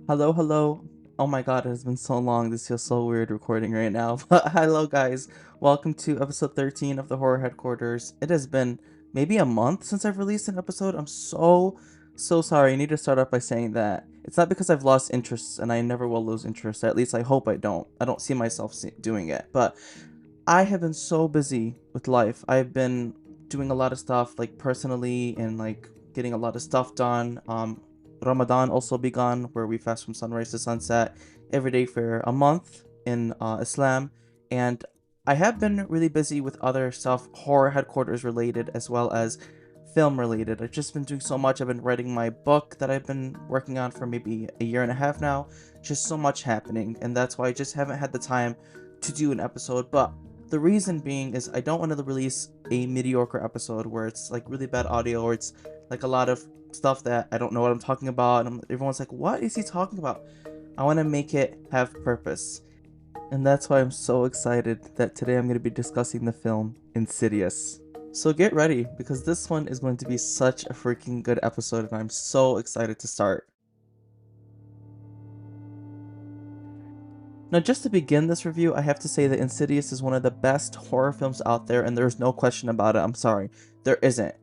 Hello, hello. Oh my god, it has been so long. This feels so weird recording right now. But hello, guys. Welcome to episode 13 of the Horror Headquarters. It has been maybe a month since I've released an episode. I'm so sorry. I need to start off by saying that it's not because I've lost interest and I never will lose interest. At least I hope I don't. I don't see myself doing it. But I have been so busy with life. I've been doing a lot of stuff like personally and like getting a lot of stuff done. Ramadan also begun where we fast from sunrise to sunset every day for a month in Islam, and I have been really busy with other stuff, horror headquarters related as well as film related. I've just been doing so much. I've been writing my book that I've been working on for maybe a year and a half now. Just so much happening, and that's why I just haven't had the time to do an episode. But the reason being is I don't want to release a mediocre episode where it's like really bad audio or it's like a lot of stuff that I don't know what I'm talking about and everyone's like, what is he talking about? I want to make it have purpose. And that's why I'm so excited that today I'm going to be discussing the film Insidious. So get ready because this one is going to be such a freaking good episode and I'm so excited to start. Now, just to begin this review, I have to say that Insidious is one of the best horror films out there, and there's no question about it. I'm sorry. There isn't.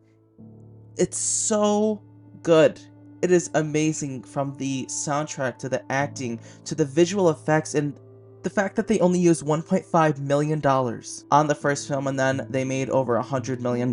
It's so good. It is amazing from the soundtrack to the acting to the visual effects and the fact that they only used $1.5 million on the first film and then they made over $100 million.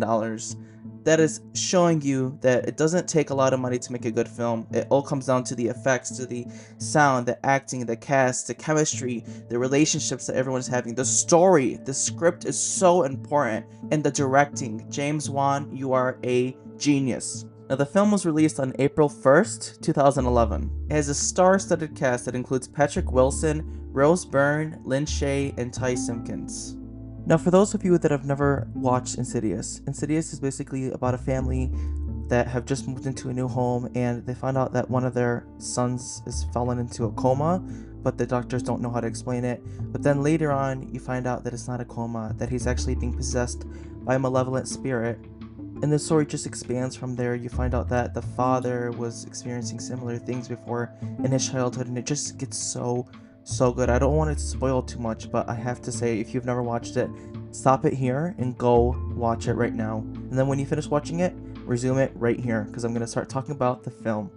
That is showing you that it doesn't take a lot of money to make a good film. It all comes down to the effects, to the sound, the acting, the cast, the chemistry, the relationships that everyone's having, the story. The script is so important, and the directing. James Wan, you are a genius. Now, the film was released on April 1st, 2011. It has a star-studded cast that includes Patrick Wilson, Rose Byrne, Lynn Shay, and Ty Simpkins. Now, for those of you that have never watched Insidious, Insidious is basically about a family that have just moved into a new home and they find out that one of their sons is fallen into a coma, but the doctors don't know how to explain it. But then later on, you find out that it's not a coma, that he's actually being possessed by a malevolent spirit. And the story just expands from there. You find out that the father was experiencing similar things before in his childhood, and it just gets so good. I don't want it to spoil too much, but I have to say, if you've never watched it, stop it here and go watch it right now. And then when you finish watching it, resume it right here, because I'm going to start talking about the film.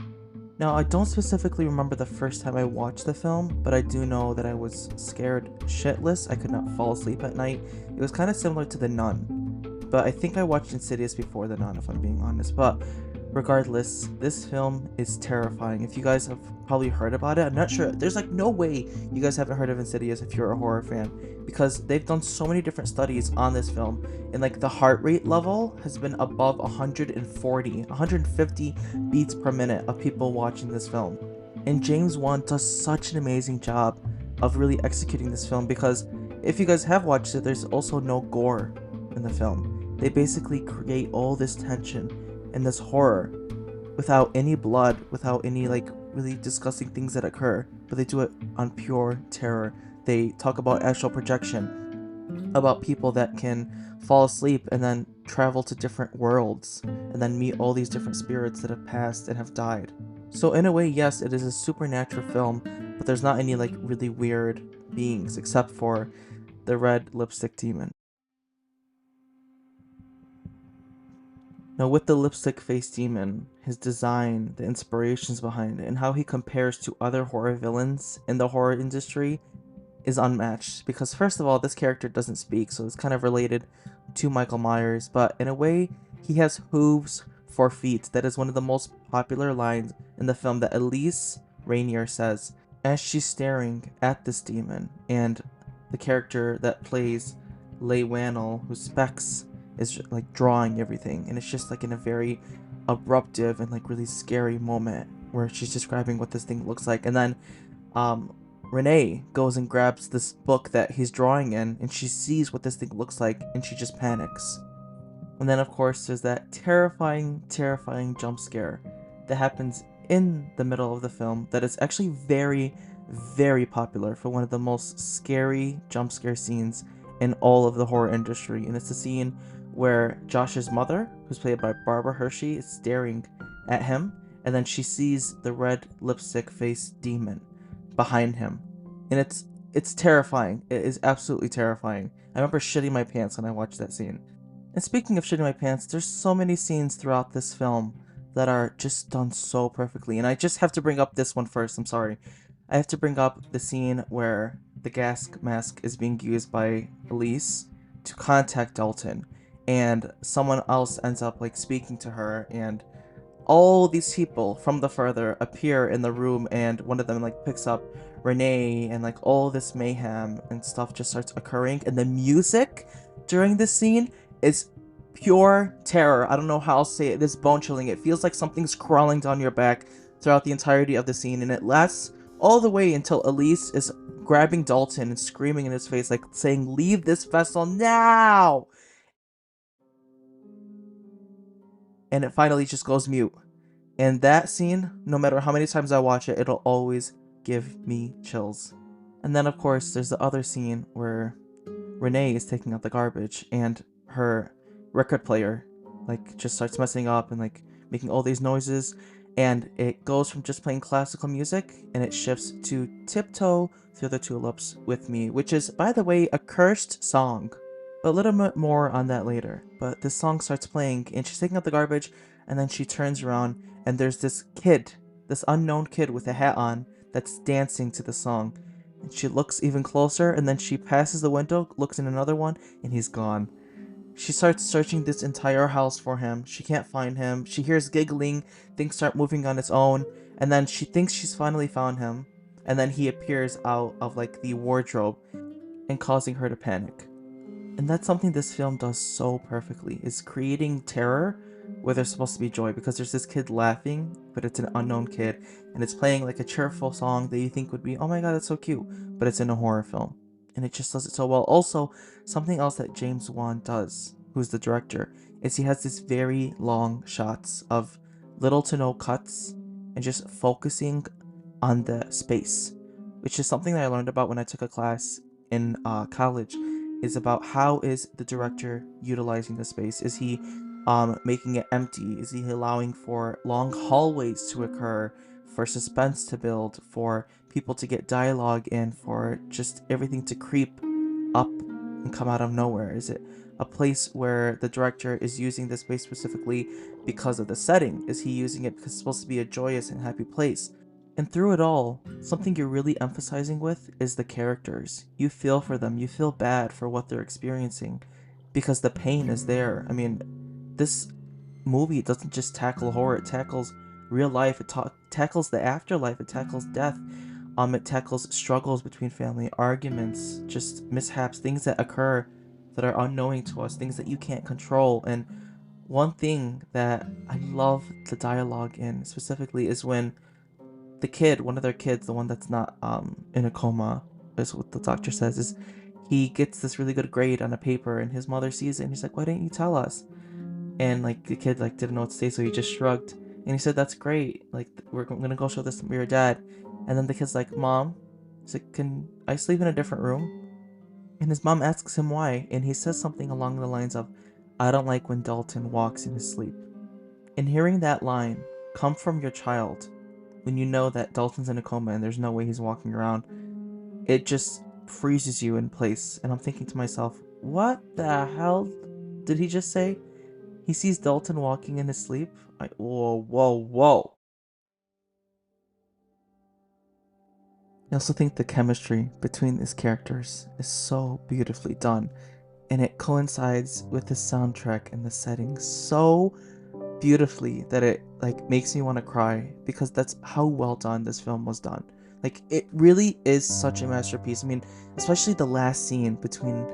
Now, I don't specifically remember the first time I watched the film, but I do know that I was scared shitless. I could not fall asleep at night. It was kind of similar to The Nun, but I think I watched Insidious before The Nun, if I'm being honest. But regardless, this film is terrifying. If you guys have probably heard about it, I'm not sure. There's like no way you guys haven't heard of Insidious if you're a horror fan, because they've done so many different studies on this film, and like the heart rate level has been above 150 beats per minute of people watching this film. And James Wan does such an amazing job of really executing this film because if you guys have watched it, there's also no gore in the film. They basically create all this tension and this horror without any blood, without any like really disgusting things that occur, but they do it on pure terror. They talk about astral projection, about people that can fall asleep and then travel to different worlds and then meet all these different spirits that have passed and have died. So in a way, yes, it is a supernatural film, but there's not any like really weird beings except for the red lipstick demon. Now, with the lipstick face demon, his design, the inspirations behind it, and how he compares to other horror villains in the horror industry is unmatched. Because, first of all, this character doesn't speak, so it's kind of related to Michael Myers, but in a way, he has hooves for feet. That is one of the most popular lines in the film that Elise Rainier says as she's staring at this demon, and the character that plays Leigh Whannell, who Specs is like drawing everything, and it's just like in a very abruptive and like really scary moment where she's describing what this thing looks like, and then Renee goes and grabs this book that he's drawing in, and she sees what this thing looks like, and she just panics. And then of course there's that terrifying jump scare that happens in the middle of the film that is actually very popular for one of the most scary jump scare scenes in all of the horror industry. And it's the scene where Josh's mother, who's played by Barbara Hershey, is staring at him, and then she sees the red lipstick face demon behind him, and it's terrifying. It is absolutely terrifying. I remember shitting my pants when I watched that scene. And speaking of shitting my pants, there's so many scenes throughout this film that are just done so perfectly. And I just have to bring up this one first. I'm sorry. I have to bring up the scene where the gas mask is being used by Elise to contact Dalton, and someone else ends up like speaking to her, and all these people from the further appear in the room, and one of them like picks up Renee, and like all this mayhem and stuff just starts occurring, and the music during this scene is pure terror. I don't know how else to say it. This bone chilling. It feels like something's crawling down your back throughout the entirety of the scene, and it lasts all the way until Elise is grabbing Dalton and screaming in his face, like saying, "Leave this vessel now!" And it finally just goes mute. And that scene, no matter how many times I watch it, it'll always give me chills. And then, of course, there's the other scene where Renee is taking out the garbage, and her record player like just starts messing up and like making all these noises, and it goes from just playing classical music and it shifts to Tiptoe Through the Tulips with Me, which is, by the way, a cursed song. But a little bit more on that later. But this song starts playing and she's taking out the garbage, and then she turns around and there's this kid, this unknown kid with a hat on, that's dancing to the song. And she looks even closer, and then she passes the window, looks in another one, and he's gone. She starts searching this entire house for him. She can't find him. She hears giggling, things start moving on its own, and then she thinks she's finally found him, and then he appears out of like the wardrobe and causing her to panic. And that's something this film does so perfectly, is creating terror where there's supposed to be joy, because there's this kid laughing, but it's an unknown kid, and it's playing like a cheerful song that you think would be, oh my god, that's so cute, but it's in a horror film. And it just does it so well. Also, something else that James Wan does, who's the director, is he has these very long shots of little to no cuts and just focusing on the space, which is something that I learned about when I took a class in college, is about how is the director utilizing the space. Is he making it empty? Is he allowing for long hallways to occur, for suspense to build, for people to get dialogue in, for just everything to creep up and come out of nowhere? Is it a place where the director is using the space specifically because of the setting? Is he using it because it's supposed to be a joyous and happy place? And through it all, something you're really emphasizing with is the characters. You feel for them, you feel bad for what they're experiencing because the pain is there. I mean, this movie doesn't just tackle horror, it tackles real life, it tackles the afterlife, it tackles death, it tackles struggles between family, arguments, just mishaps, things that occur that are unknowing to us, things that you can't control. And one thing that I love the dialogue in specifically is when the kid, one of their kids, the one that's not in a coma, is what the doctor says, is he gets this really good grade on a paper and his mother sees it and he's like, why didn't you tell us? And like the kid like didn't know what to say, so he just shrugged and he said, that's great, like we're gonna go show this to your dad. And then the kid's like, mom, he's like, can I sleep in a different room? And his mom asks him why, and he says something along the lines of, I don't like when Dalton walks in his sleep. And hearing that line come from your child when you know that Dalton's in a coma and there's no way he's walking around, it just freezes you in place. And I'm thinking to myself, what the hell did he just say? He sees Dalton walking in his sleep? Whoa, whoa, whoa. I also think the chemistry between these characters is so beautifully done, and it coincides with the soundtrack and the setting so beautifully that it like makes me want to cry, because that's how well done this film was done. Like it really is such a masterpiece. I mean, especially the last scene between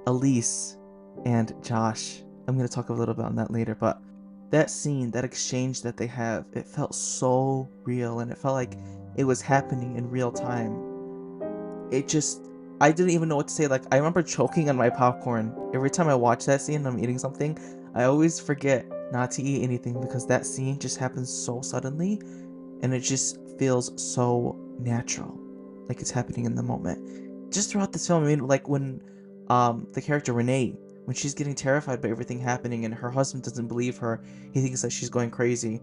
Elise and Josh. I'm going to talk a little bit on that later, but that scene, that exchange that they have, it felt so real, and it felt like it was happening in real time. It just, I didn't even know what to say. Like, I remember choking on my popcorn every time I watch that scene and I'm eating something. I always forget not to eat anything because that scene just happens so suddenly, and it just feels so natural, like it's happening in the moment. Just throughout this film, I mean, like when the character Renee, when she's getting terrified by everything happening and her husband doesn't believe her, he thinks that she's going crazy.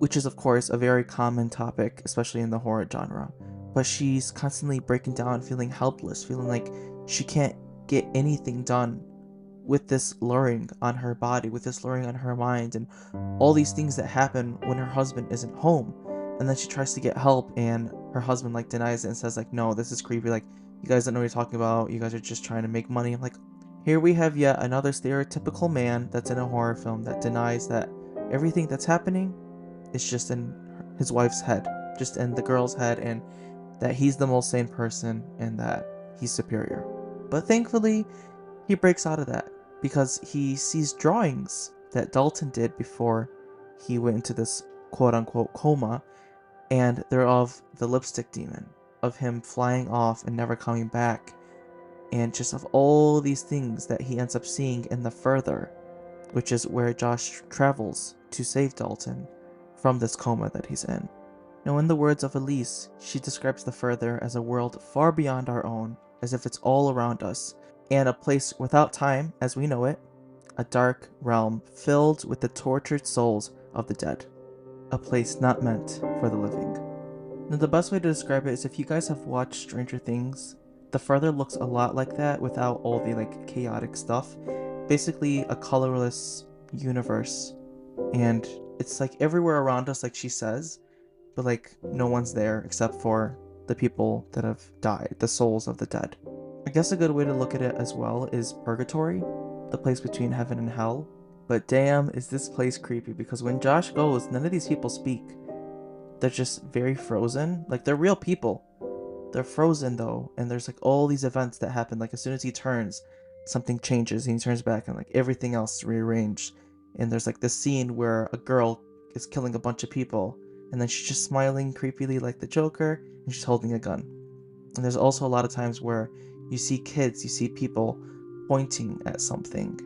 which is of course a very common topic, especially in the horror genre. But she's constantly breaking down, feeling helpless, feeling like she can't get anything done with this luring on her body, with this luring on her mind, and all these things that happen when her husband isn't home. And then she tries to get help, and her husband like denies it and says like, "No, this is creepy. Like, you guys don't know what you're talking about. You guys are just trying to make money." I'm like, here we have yet another stereotypical man that's in a horror film that denies that everything that's happening is just in his wife's head, just in the girl's head, and that he's the most sane person and that he's superior. But thankfully, he breaks out of that because he sees drawings that Dalton did before he went into this quote unquote coma, and they're of the lipstick demon, of him flying off and never coming back, and just of all these things that he ends up seeing in the further, which is where Josh travels to save Dalton from this coma that he's in. Now, in the words of Elise, she describes the further as a world far beyond our own, as if it's all around us, and a place without time as we know it, a dark realm filled with the tortured souls of the dead, a place not meant for the living. Now, the best way to describe it is if you guys have watched Stranger Things, the further looks a lot like that without all the like chaotic stuff. Basically, a colorless universe, and it's like everywhere around us, like she says, but like no one's there except for the people that have died, the souls of the dead. I guess a good way to look at it as well is purgatory, the place between heaven and hell. But damn, is this place creepy, because when Josh goes, none of these people speak. They're just very frozen. Like, they're real people. They're frozen though, and there's like all these events that happen. Like, as soon as he turns, something changes and he turns back and like everything else is rearranged. And there's like this scene where a girl is killing a bunch of people, and then she's just smiling creepily like the Joker, and she's holding a gun. And there's also a lot of times where you see kids, you see people pointing at something,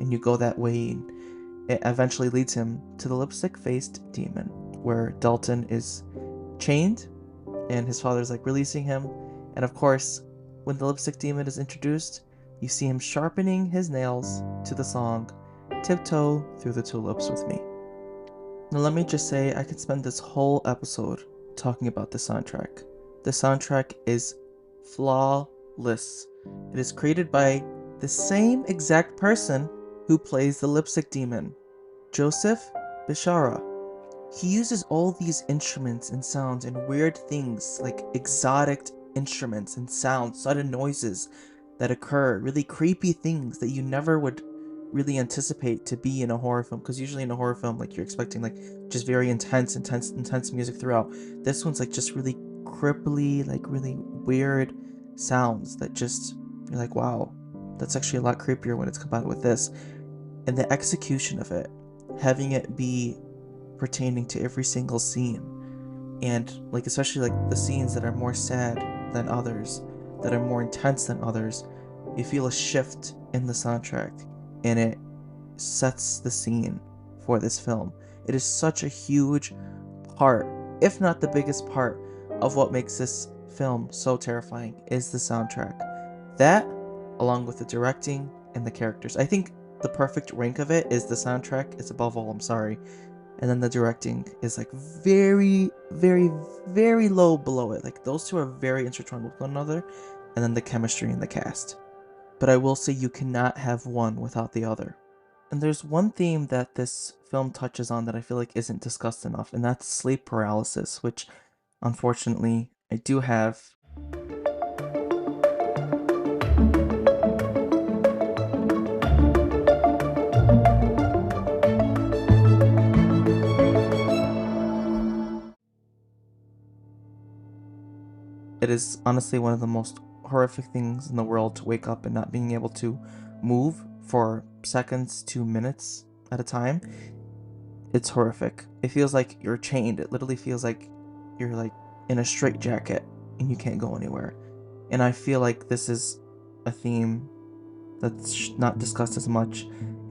and you go that way, and it eventually leads him to the lipstick-faced demon, where Dalton is chained, and his father's like releasing him. And of course, when the lipstick demon is introduced, you see him sharpening his nails to the song Tiptoe Through the Tulips with Me. Now, let me just say, I could spend this whole episode talking about the soundtrack. The soundtrack is flawless. It is created by the same exact person who plays the lipstick demon, Joseph Bishara. He uses all these instruments and sounds and weird things, like exotic instruments and sounds, sudden noises that occur, really creepy things that you never would really anticipate to be in a horror film, because usually in a horror film, like, you're expecting like just very intense music throughout. This one's like just really cripply, like really weird sounds that just, you're like, wow, that's actually a lot creepier when it's combined with this. And the execution of it, having it be pertaining to every single scene, and like especially like the scenes that are more sad than others, that are more intense than others, you feel a shift in the soundtrack, and it sets the scene for this film. It is such a huge part, if not the biggest part, of what makes this film so terrifying is the soundtrack. That, along with the directing and the characters. I think the perfect rank of it is the soundtrack is above all, I'm sorry. And then the directing is like very, very, very low below it. Like, those two are very intertwined with one another. And then the chemistry in the cast. But I will say you cannot have one without the other. And there's one theme that this film touches on that I feel like isn't discussed enough, and that's sleep paralysis, which unfortunately I do have. It is honestly one of the most horrific things in the world to wake up and not being able to move for seconds to minutes at a time. It's horrific. It feels like you're chained. It literally feels like you're like in a straitjacket and you can't go anywhere. And I feel like this is a theme that's not discussed as much.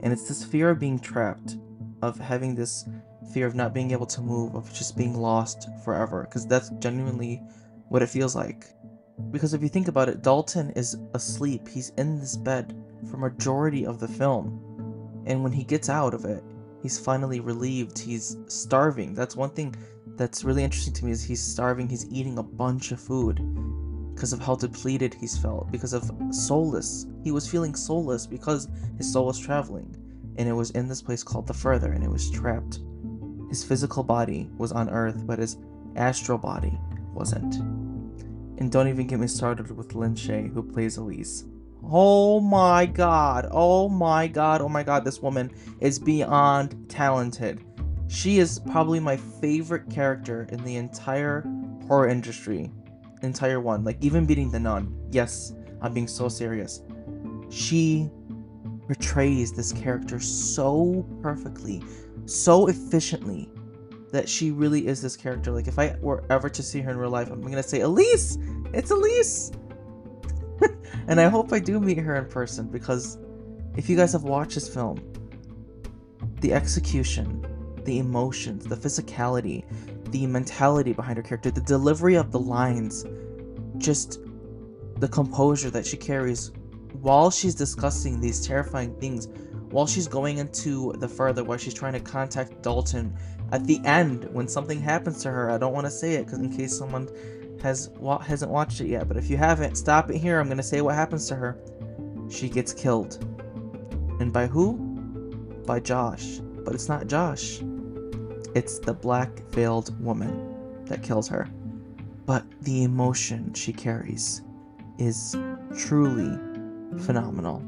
And it's this fear of being trapped, of having this fear of not being able to move, of just being lost forever. Because that's genuinely what it feels like. Because if you think about it, Dalton is asleep. He's in this bed for majority of the film. And when he gets out of it, He's finally relieved. He's starving. That's one thing that's really interesting to me is he's starving. He's eating a bunch of food because of how depleted he's felt, because of soulless. He was feeling soulless because his soul was traveling, and it was in this place called the Further, and it was trapped. His physical body was on Earth, but his astral body wasn't. And don't even get me started with Lin Shaye, who plays Elise. Oh my god, oh my god, oh my god, this woman is beyond talented. She is probably my favorite character in the entire horror industry. Entire one, like even beating The Nun. Yes, I'm being so serious. She portrays this character so perfectly, so efficiently, that she really is this character. Like if I were ever to see her in real life, I'm gonna say, Elise! It's Elise! And I hope I do meet her in person, because if you guys have watched this film, the execution, the emotions, the physicality, the mentality behind her character, the delivery of the lines, just the composure that she carries while she's discussing these terrifying things, while she's going into the Further, while she's trying to contact Dalton. At the end, when something happens to her, I don't want to say it because in case someone hasn't watched it yet, but if you haven't, stop it here. I'm gonna say what happens to her. She gets killed, and by who? By Josh. But it's not Josh. It's the black-veiled woman that kills her. But the emotion she carries is truly phenomenal.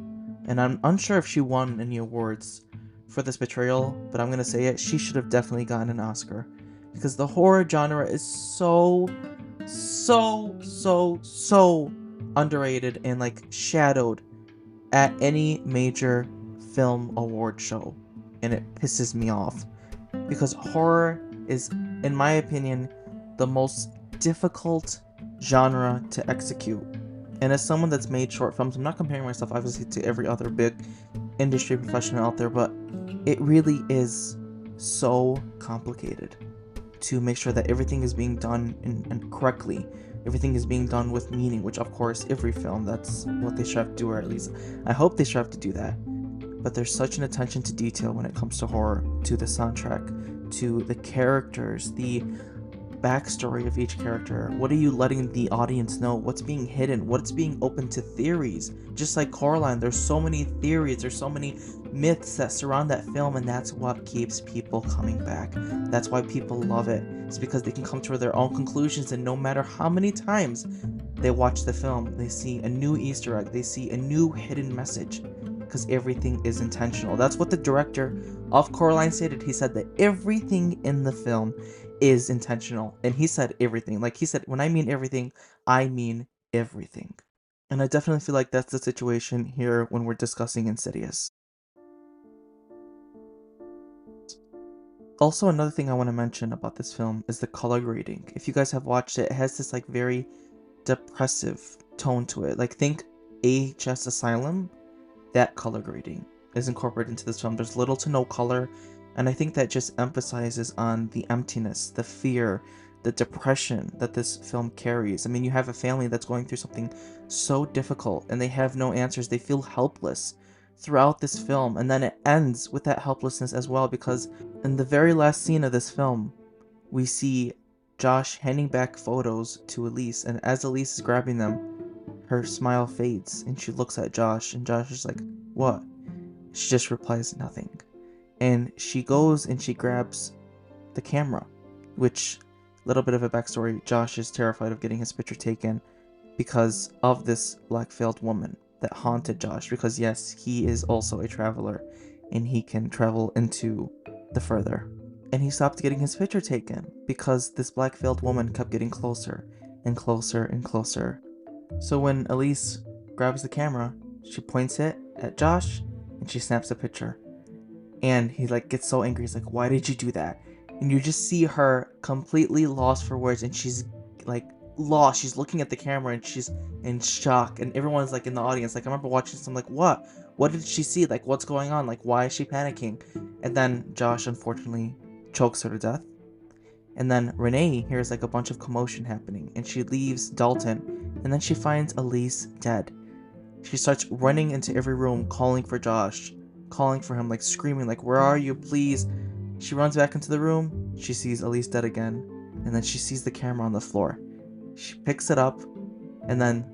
And I'm unsure if she won any awards for this portrayal, but I'm gonna say it, she should have definitely gotten an Oscar. Because the horror genre is so underrated and like shadowed at any major film award show. And it pisses me off. Because horror is, in my opinion, the most difficult genre to execute. And as someone that's made short films, I'm not comparing myself obviously to every other big industry professional out there, but it really is so complicated to make sure that everything is being done and correctly. Everything is being done with meaning, which of course every film, that's what they strive to do, or at least I hope they strive to do that. But there's such an attention to detail when it comes to horror, to the soundtrack, to the characters, the backstory of each character. What are you letting the audience know? What's being hidden? What's being open to theories? Just like Coraline, there's so many theories, there's so many myths that surround that film, and that's what keeps people coming back. That's why people love it. It's because they can come to their own conclusions, and no matter how many times they watch the film, they see a new Easter egg, they see a new hidden message, because everything is intentional. That's what the director of Coraline stated. He said that everything in the film is intentional. And he said everything. Like he said, when I mean everything, I mean everything. And I definitely feel like that's the situation here when we're discussing Insidious. Also, another thing I want to mention about this film is the color grading. If you guys have watched it, it has this like very depressive tone to it. Like think AHS Asylum, that color grading is incorporated into this film. There's little to no color, and I think that just emphasizes on the emptiness, the fear, the depression that this film carries. I mean, you have a family that's going through something so difficult, and they have no answers. They feel helpless throughout this film, and then it ends with that helplessness as well, because in the very last scene of this film, we see Josh handing back photos to Elise, and as Elise is grabbing them, her smile fades, and she looks at Josh, and Josh is like, "What?" She just replies, "Nothing." And she goes and she grabs the camera, which, little bit of a backstory, Josh is terrified of getting his picture taken because of this black-veiled woman that haunted Josh, because yes, he is also a traveler, and he can travel into the Further. And he stopped getting his picture taken because this black-veiled woman kept getting closer and closer and closer. So when Elise grabs the camera, she points it at Josh, and she snaps a picture. And he like gets so angry, he's like, "Why did you do that?" And you just see her completely lost for words, and she's like lost. She's looking at the camera and she's in shock, and everyone's like in the audience, like I remember watching some like, what did she see? Like, what's going on? Like, why is she panicking? And then Josh unfortunately chokes her to death. And then Renee hears like a bunch of commotion happening, and she leaves Dalton, and then she finds Elise dead. She starts running into every room calling for Josh, calling for him, like screaming, like, where are you, please? She runs back into the room. She sees Elise dead again, and then she sees the camera on the floor. She picks it up, and then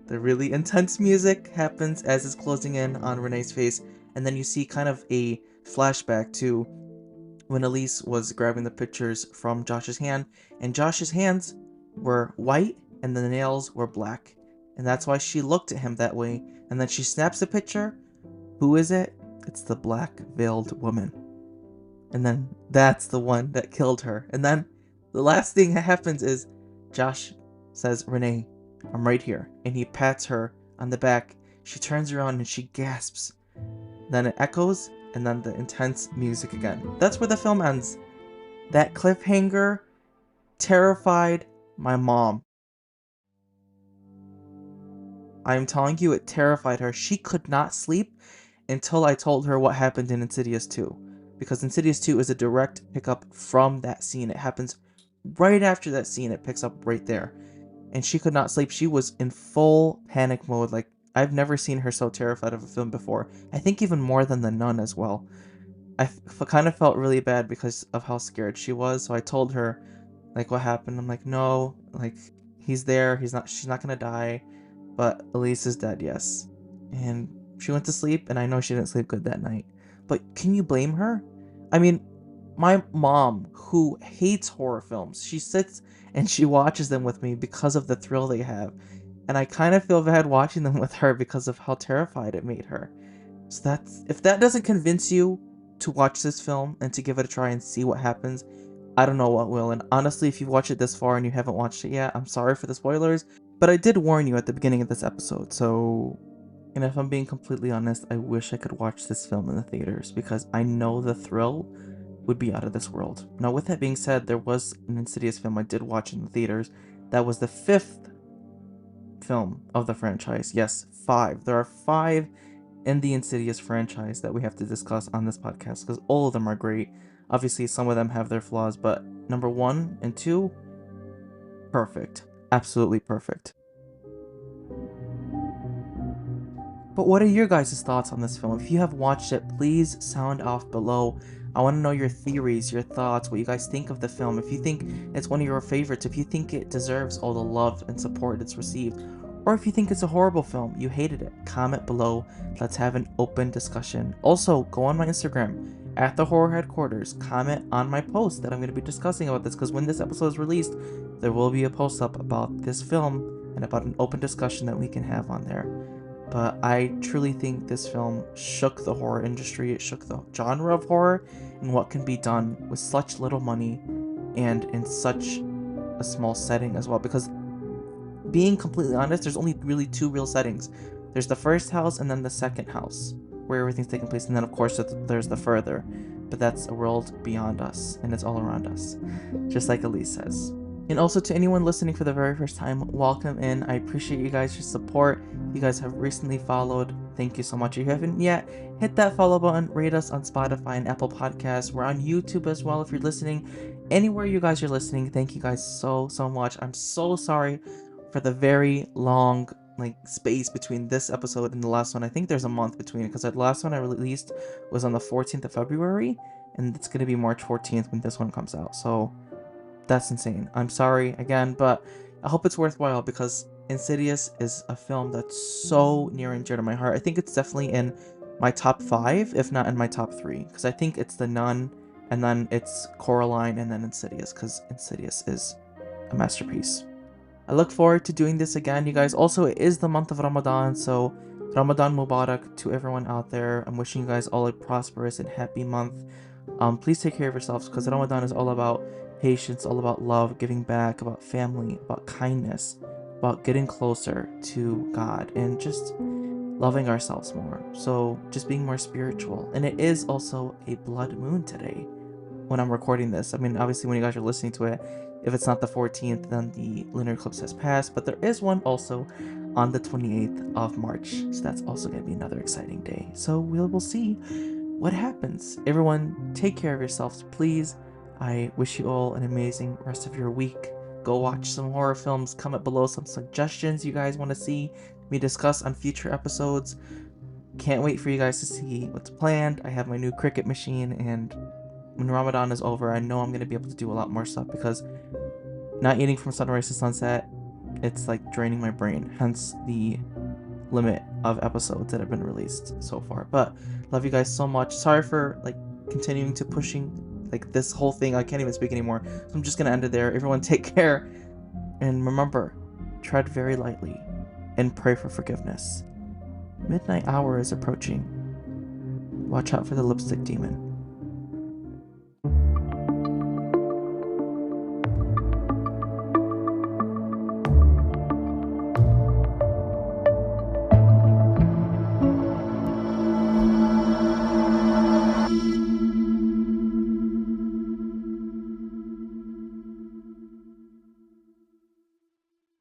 the really intense music happens as it's closing in on Renee's face, and then you see kind of a flashback to when Elise was grabbing the pictures from Josh's hand, and Josh's hands were white and the nails were black. And that's why she looked at him that way. And then she snaps the picture. Who is it? It's the black veiled woman. And then that's the one that killed her. And then the last thing that happens is Josh says, Renee, I'm right here. And he pats her on the back. She turns around and she gasps. Then it echoes, and then the intense music again. That's where the film ends. That cliffhanger terrified my mom. I'm telling you, it terrified her. She could not sleep until I told her what happened in Insidious 2. Because Insidious 2 is a direct pickup from that scene. It happens right after that scene. It picks up right there. And she could not sleep. She was in full panic mode. Like, I've never seen her so terrified of a film before. I think even more than The Nun as well. I kind of felt really bad because of how scared she was. So I told her, like, what happened. I'm like, no, like, he's there. She's not gonna die. But Elise is dead, yes. And she went to sleep, and I know she didn't sleep good that night. But can you blame her? I mean, my mom, who hates horror films, she sits and she watches them with me because of the thrill they have. And I kind of feel bad watching them with her because of how terrified it made her. So if that doesn't convince you to watch this film and to give it a try and see what happens, I don't know what will. And honestly, if you've watched it this far and you haven't watched it yet, I'm sorry for the spoilers. But I did warn you at the beginning of this episode, so... And if I'm being completely honest, I wish I could watch this film in the theaters, because I know the thrill would be out of this world. Now, with that being said, there was an Insidious film I did watch in the theaters. That was the 5th film of the franchise. Yes, 5. There are 5 in the Insidious franchise that we have to discuss on this podcast, because all of them are great. Obviously, some of them have their flaws, but number 1 and 2, perfect. Absolutely perfect. But what are your guys' thoughts on this film? If you have watched it, please sound off below. I want to know your theories, your thoughts, what you guys think of the film. If you think it's one of your favorites, if you think it deserves all the love and support it's received, or if you think it's a horrible film, you hated it, comment below. Let's have an open discussion. Also, go on my Instagram, at the Horror Headquarters. Comment on my post that I'm going to be discussing about this, because when this episode is released, there will be a post up about this film and about an open discussion that we can have on there. But I truly think this film shook the horror industry. It shook the genre of horror and what can be done with such little money and in such a small setting as well. Because being completely honest, there's only really 2 real settings. There's the first house and then the second house where everything's taking place. And then of course there's the further. But that's a world beyond us and it's all around us. Just like Elise says. And also to anyone listening for the very first time, welcome in. I appreciate you guys' support. You guys have recently followed. Thank you so much. If you haven't yet, hit that follow button. Rate us on Spotify and Apple Podcasts. We're on YouTube as well if you're listening. Anywhere you guys are listening, thank you guys so much. I'm so sorry for the very long space between this episode and the last one. I think there's a month between it because the last one I released was on the 14th of February, and it's going to be March 14th when this one comes out. So that's insane. I'm sorry again, but I hope it's worthwhile because Insidious is a film that's so near and dear to my heart. I think it's definitely in my top 5, if not in my top 3, because I think it's The Nun, and then it's Coraline, and then Insidious, because Insidious is a masterpiece. I look forward to doing this again, you guys. Also, it is the month of Ramadan, so Ramadan Mubarak to everyone out there. I'm wishing you guys all a prosperous and happy month. Please take care of yourselves, because Ramadan is all about patience, all about love, giving back, about family, about kindness, about getting closer to God, and just loving ourselves more. So just being more spiritual. And it is also a blood moon today when I'm recording this. I mean, obviously when you guys are listening to it, if it's not the 14th, then the lunar eclipse has passed, but there is one also on the 28th of March. So that's also going to be another exciting day. So we'll see what happens. Everyone, take care of yourselves, please. I wish you all an amazing rest of your week. Go watch some horror films. Comment below some suggestions you guys want to see me discuss on future episodes. can't wait for you guys to see what's planned. I have my new Cricut machine, and when Ramadan is over, I know I'm going to be able to do a lot more stuff, because not eating from sunrise to sunset, it's like draining my brain. Hence the limit of episodes that have been released so far. But love you guys so much. Sorry for like continuing to pushing like this whole thing. I can't even speak anymore. So I'm just going to end it there. Everyone take care. And remember, tread very lightly and pray for forgiveness. Midnight hour is approaching. Watch out for the lipstick demon.